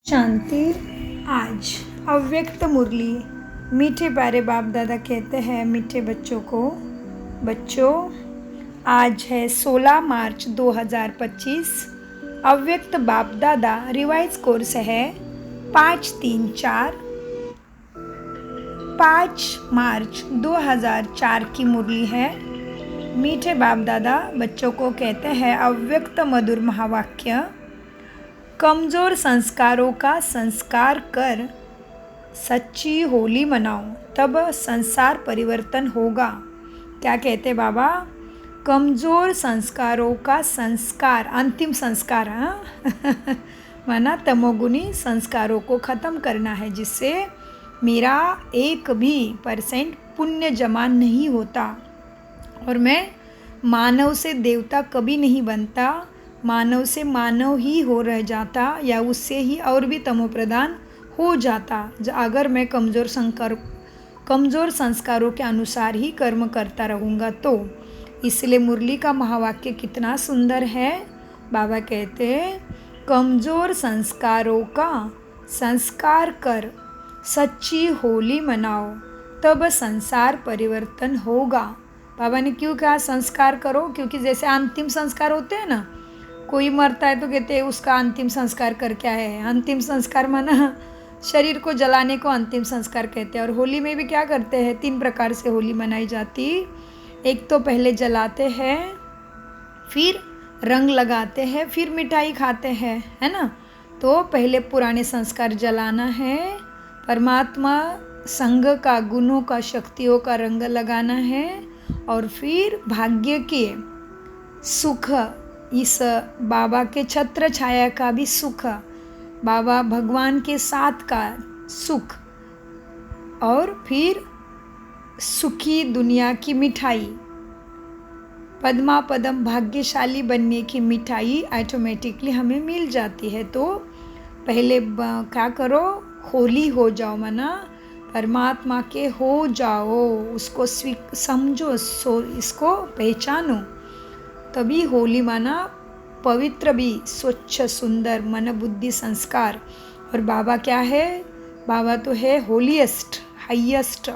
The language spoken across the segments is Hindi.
शांति। आज अव्यक्त मुरली। मीठे प्यारे बाप दादा कहते हैं मीठे बच्चों को, बच्चों आज है 16 मार्च 2025। अव्यक्त बाप दादा रिवाइज कोर्स है 534। 5 मार्च 2004 की मुरली है। मीठे बाप दादा बच्चों को कहते हैं अव्यक्त मधुर महावाक्य, कमज़ोर संस्कारों का संस्कार कर सच्ची होली मनाओ, तब संसार परिवर्तन होगा। क्या कहते बाबा? कमज़ोर संस्कारों का संस्कार, अंतिम संस्कार, माना तमोगुनी संस्कारों को ख़त्म करना है, जिससे मेरा 1% पुण्य जमा नहीं होता और मैं मानव से देवता कभी नहीं बनता, मानव से मानव ही हो रह जाता या उससे ही और भी तमो प्रदान हो जाता अगर मैं कमज़ोर संस्कारों के अनुसार ही कर्म करता रहूँगा तो। इसलिए मुरली का महावाक्य कितना सुंदर है। बाबा कहते कमज़ोर संस्कारों का संस्कार कर सच्ची होली मनाओ, तब संसार परिवर्तन होगा। बाबा ने क्यों कहा संस्कार करो? क्योंकि जैसे अंतिम संस्कार होते हैं ना, कोई मरता है तो कहते हैं उसका अंतिम संस्कार कर क्या है। अंतिम संस्कार माना शरीर को जलाने को अंतिम संस्कार कहते हैं। और होली में भी क्या करते हैं, 3 प्रकार से होली मनाई जाती। एक तो पहले जलाते हैं, फिर रंग लगाते हैं, फिर मिठाई खाते हैं, है ना। तो पहले पुराने संस्कार जलाना है, परमात्मा संग का, गुणों का, शक्तियों का रंग लगाना है, और फिर भाग्य के सुख, इस बाबा के छत्र छाया का भी सुख, बाबा भगवान के साथ का सुख, और फिर सुखी दुनिया की मिठाई, पद्मा पदम भाग्यशाली बनने की मिठाई ऑटोमेटिकली हमें मिल जाती है। तो पहले क्या करो, होली हो जाओ, माना परमात्मा के हो जाओ, उसको समझो, इसको पहचानो, तभी होली माना पवित्र भी, स्वच्छ सुंदर मन बुद्धि संस्कार। और बाबा क्या है? बाबा तो है होलीएस्ट, हाईएस्ट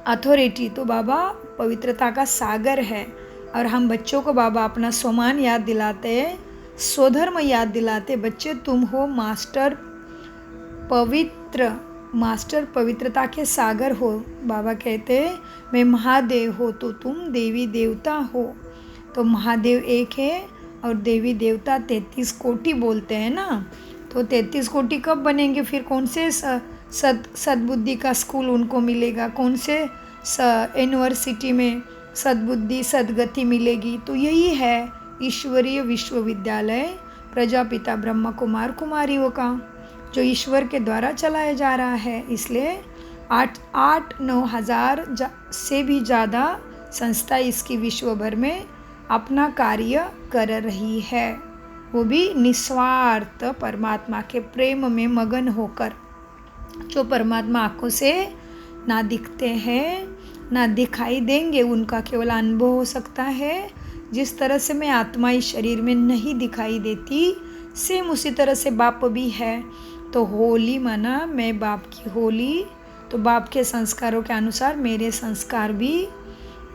अथॉरिटी। तो बाबा पवित्रता का सागर है। और हम बच्चों को बाबा अपना स्वमान याद दिलाते हैं, स्वधर्म याद दिलाते। बच्चे तुम हो मास्टर पवित्र, मास्टर पवित्रता के सागर हो। बाबा कहते हैं मैं महादेव हो तो तुम देवी देवता हो। तो महादेव एक है और देवी देवता 33 कोटि बोलते हैं ना। तो 33 कोटि कब बनेंगे? फिर कौन से सद्बुद्धि का स्कूल उनको मिलेगा? कौन से यूनिवर्सिटी में सद्बुद्धि सद्गति मिलेगी? तो यही है ईश्वरीय विश्वविद्यालय प्रजापिता ब्रह्मा कुमार कुमारियों का, जो ईश्वर के द्वारा चलाया जा रहा है। इसलिए 8-9 हज़ार से भी ज़्यादा संस्था इसकी विश्व भर में अपना कार्य कर रही है, वो भी निस्वार्थ परमात्मा के प्रेम में मगन होकर। जो परमात्मा आँखों से ना दिखते हैं ना दिखाई देंगे, उनका केवल अनुभव हो सकता है। जिस तरह से मैं आत्मा इस शरीर में नहीं दिखाई देती, सेम उसी तरह से बाप भी है। तो होली माना मैं बाप की होली, तो बाप के संस्कारों के अनुसार मेरे संस्कार भी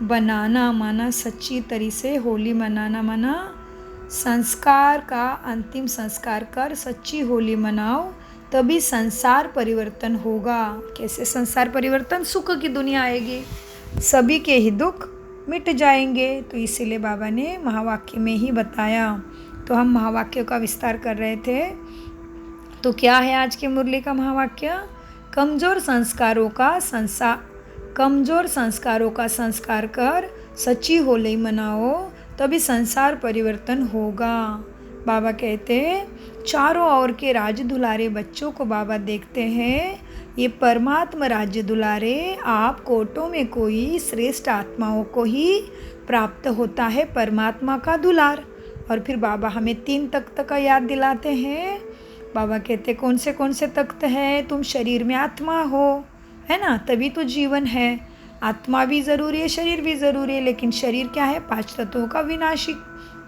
बनाना, माना सच्ची तरी से होली मनाना, माना संस्कार का अंतिम संस्कार कर सच्ची होली मनाओ, तभी संसार परिवर्तन होगा। कैसे संसार परिवर्तन? सुख की दुनिया आएगी, सभी के ही दुख मिट जाएंगे। तो इसीलिए बाबा ने महावाक्य में ही बताया। तो हम महावाक्य का विस्तार कर रहे थे। तो क्या है आज की मुरली का महावाक्य? कमज़ोर संस्कारों का संस्कार कर सच्ची होली मनाओ, तभी संसार परिवर्तन होगा। बाबा कहते चारों ओर के राज दुलारे बच्चों को बाबा देखते हैं, ये परमात्मा राज्य दुलारे आप कोटों में कोई श्रेष्ठ आत्माओं को ही प्राप्त होता है परमात्मा का दुलार। और फिर बाबा हमें 3 तख्त का याद दिलाते हैं। बाबा कहते कौन से तख्त हैं? तुम शरीर में आत्मा हो, है ना, तभी तो जीवन है। आत्मा भी ज़रूरी है, शरीर भी ज़रूरी है, लेकिन शरीर क्या है? 5 तत्वों का विनाशी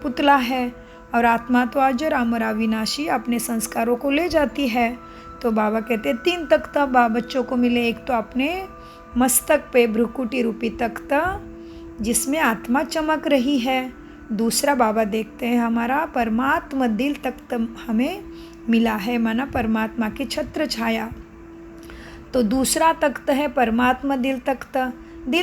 पुतला है। और आत्मा तो अजर अमर अविनाशी अपने संस्कारों को ले जाती है। तो बाबा कहते हैं 3 तख्ता बच्चों को मिले। एक तो अपने मस्तक पे भ्रुकुटी रूपी तख्ता जिसमें आत्मा चमक रही है। दूसरा बाबा देखते हैं हमारा परमात्मा दिल तख्त हमें मिला है, माना परमात्मा की छत्र छाया। तो दूसरा तख्त है परमात्मा दिल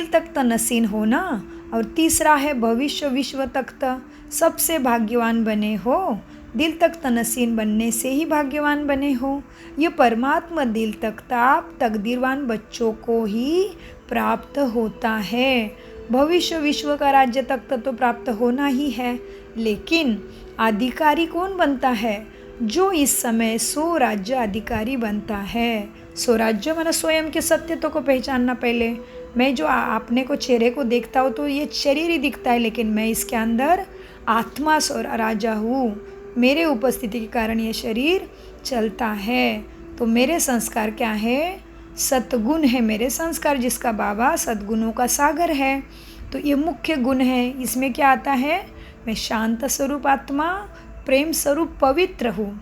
तख्त नसीन होना। और तीसरा है भविष्य विश्व तख्त, सबसे भाग्यवान बने हो। दिल तख्त नसीन बनने से ही भाग्यवान बने हो। ये परमात्मा दिल तख्त आप तकदीरवान बच्चों को ही प्राप्त होता है। भविष्य विश्व का राज्य तख्त तो प्राप्त होना ही है, लेकिन अधिकारी कौन बनता है? जो इस समय स्वराज्य अधिकारी बनता है। स्वराज्य माना स्वयं के सत्यत्व को पहचानना। पहले मैं जो आपने को चेहरे को देखता हूँ तो ये शरीर ही दिखता है, लेकिन मैं इसके अंदर आत्मा राजा हूँ। मेरे उपस्थिति के कारण ये शरीर चलता है। तो मेरे संस्कार क्या है? सतगुण है मेरे संस्कार, जिसका बाबा सद्गुणों का सागर है। तो ये मुख्य गुण है। इसमें क्या आता है? मैं शांत स्वरूप आत्मा, प्रेम स्वरूप पवित्र हूँ,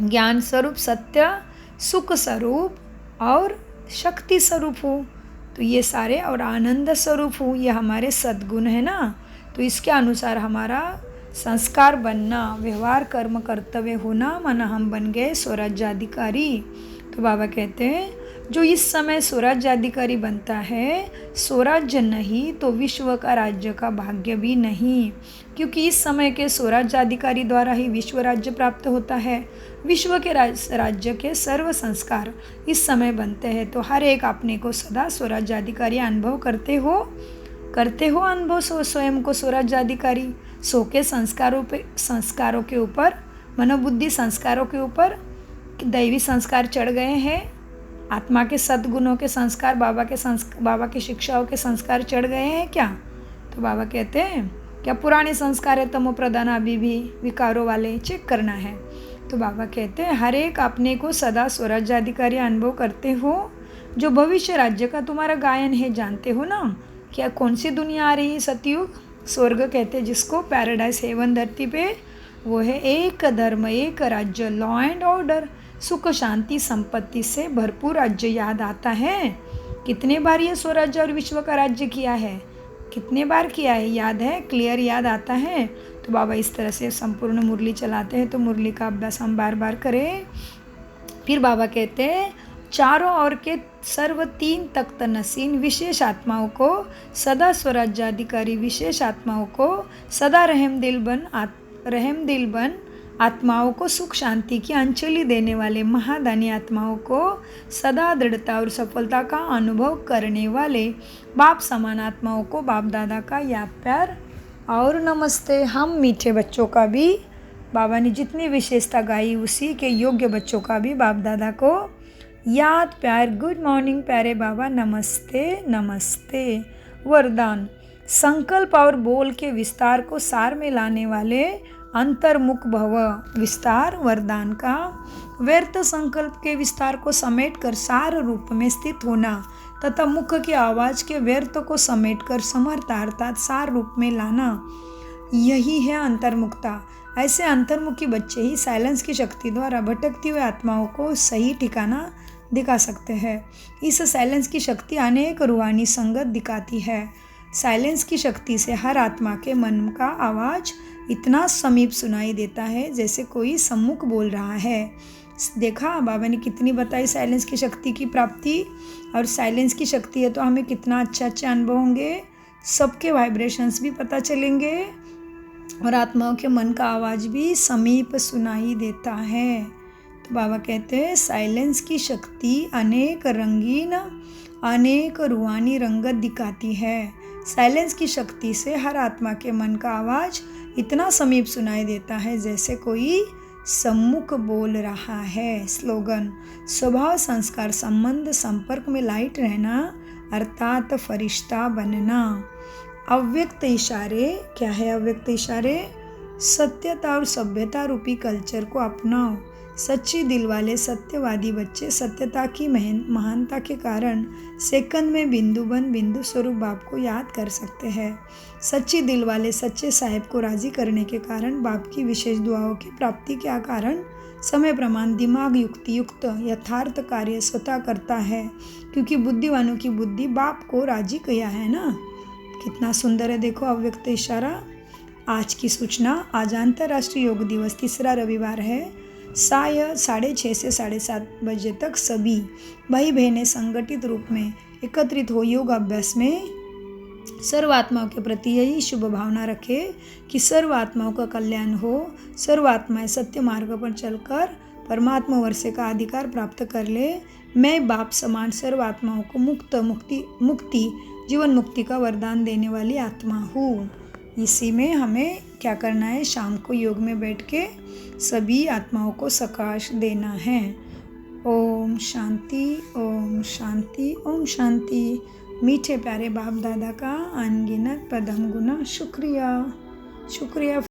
ज्ञान स्वरूप सत्य, सुख स्वरूप और शक्ति स्वरूप हूँ। तो ये सारे, और आनंद स्वरूप हूँ, ये हमारे सद्गुण है ना। तो इसके अनुसार हमारा संस्कार बनना, व्यवहार कर्म कर्तव्य होना, माना हम बन गए स्वराज्याधिकारी। तो बाबा कहते हैं जो इस समय स्वराज्याधिकारी बनता है, स्वराज्य नहीं तो विश्व का राज्य का भाग्य भी नहीं, क्योंकि इस समय के स्वराज्याधिकारी द्वारा ही विश्व राज्य प्राप्त होता है। विश्व के राज्य के सर्व संस्कार इस समय बनते हैं। तो हर एक अपने को सदा स्वराज्याधिकारी अनुभव करते हो अनुभव स्वयं को स्वराज्याधिकारी। सो के संस्कारों के ऊपर, मनोबुद्धि संस्कारों के ऊपर दैवी संस्कार चढ़ गए हैं। आत्मा के सद्गुणों के संस्कार, बाबा के शिक्षाओं के संस्कार चढ़ गए हैं क्या? तो बाबा कहते हैं क्या पुराने संस्कार है तमो प्रधान अभी भी विकारों वाले, चेक करना है। तो बाबा कहते हैं हर एक अपने को सदा स्वराज्याधिकारी अनुभव करते हो। जो भविष्य राज्य का तुम्हारा गायन है, जानते हो ना क्या कौन सी दुनिया आ रही है? सतयुग, स्वर्ग कहते हैं जिसको, पैराडाइज हेवन धरती पे। वो है एक धर्म एक राज्य, लॉ एंड ऑर्डर, सुख शांति संपत्ति से भरपूर राज्य। याद आता है कितने बार ये स्वराज्य और विश्व का राज्य किया है? कितने बार किया है? याद है? क्लियर याद आता है? तो बाबा इस तरह से संपूर्ण मुरली चलाते हैं। तो मुरली का अभ्यास हम बार बार करें। फिर बाबा कहते हैं चारों ओर के सर्व 3 तख्त नसीन विशेष आत्माओं को सदा स्वराज्याधिकारी, विशेष आत्माओं को सदा रहमदिल बन आत्माओं को सुख शांति की अंजलि देने वाले, महादानी आत्माओं को सदा दृढ़ता और सफलता का अनुभव करने वाले, बाप समान आत्माओं को बाप दादा का याद प्यार और नमस्ते। हम मीठे बच्चों का भी बाबा ने जितनी विशेषता गाई, उसी के योग्य बच्चों का भी बाप दादा को याद प्यार, गुड मॉर्निंग प्यारे बाबा, नमस्ते नमस्ते। वरदान, संकल्प और बोल के विस्तार को सार में लाने वाले अंतर्मुख भव। विस्तार वरदान का, व्यर्थ संकल्प के विस्तार को समेट कर सार रूप में स्थित होना तथा मुख की आवाज़ के व्यर्थ को समेट कर समर्थ अर्थात सार रूप में लाना, यही है अंतर्मुखता। ऐसे अंतर्मुखी बच्चे ही साइलेंस की शक्ति द्वारा भटकती हुई आत्माओं को सही ठिकाना दिखा सकते हैं। इस साइलेंस की शक्ति अनेक रूहानी संगत दिखाती है। साइलेंस की शक्ति से हर आत्मा के मन का आवाज़ इतना समीप सुनाई देता है जैसे कोई सम्मुख बोल रहा है। देखा बाबा ने कितनी बताई साइलेंस की शक्ति की प्राप्ति, और साइलेंस की शक्ति है तो हमें कितना अच्छे अनुभव होंगे, सबके वाइब्रेशंस भी पता चलेंगे और आत्माओं के मन का आवाज़ भी समीप सुनाई देता है। तो बाबा कहते हैं साइलेंस की शक्ति अनेक रंगीन, अनेक रूहानी रंगत दिखाती है। साइलेंस की शक्ति से हर आत्मा के मन का आवाज़ इतना समीप सुनाई देता है जैसे कोई सम्मुख बोल रहा है। स्लोगन, स्वभाव संस्कार संबंध संपर्क में लाइट रहना अर्थात फरिश्ता बनना। अव्यक्त इशारे, क्या है अव्यक्त इशारे? सत्यता और सभ्यता रूपी कल्चर को अपनाओ। सच्ची दिल वाले सत्यवादी बच्चे सत्यता की महानता के कारण सेकंड में बिंदु बन बिंदु स्वरूप बाप को याद कर सकते हैं। सच्ची दिल वाले सच्चे साहिब को राजी करने के कारण बाप की विशेष दुआओं की प्राप्ति के कारण समय प्रमाण दिमाग युक्ति युक्त यथार्थ कार्य स्वतः करता है, क्योंकि बुद्धिवानों की बुद्धि बाप को राजी किया है ना। कितना सुंदर है, देखो अव्यक्त इशारा। आज की सूचना, आज अंतर्राष्ट्रीय योग दिवस, तीसरा रविवार है। साय 6:30 से 7:30 बजे तक सभी भाई बहनें संगठित रूप में एकत्रित हो योग अभ्यास में सर्व आत्माओं के प्रति यही शुभ भावना रखे कि सर्व आत्माओं का कल्याण हो, सर्व आत्माएं सत्य मार्ग पर चलकर परमात्मा वर्षे का अधिकार प्राप्त कर ले। मैं बाप समान सर्व आत्माओं को मुक्ति जीवन मुक्ति का वरदान देने वाली आत्मा हूँ। इसी में हमें क्या करना है, शाम को योग में बैठ के सभी आत्माओं को सकाश देना है। ओम शांति, ओम शांति, ओम शांति। मीठे प्यारे बाप दादा का अनगिनत पदम गुना शुक्रिया।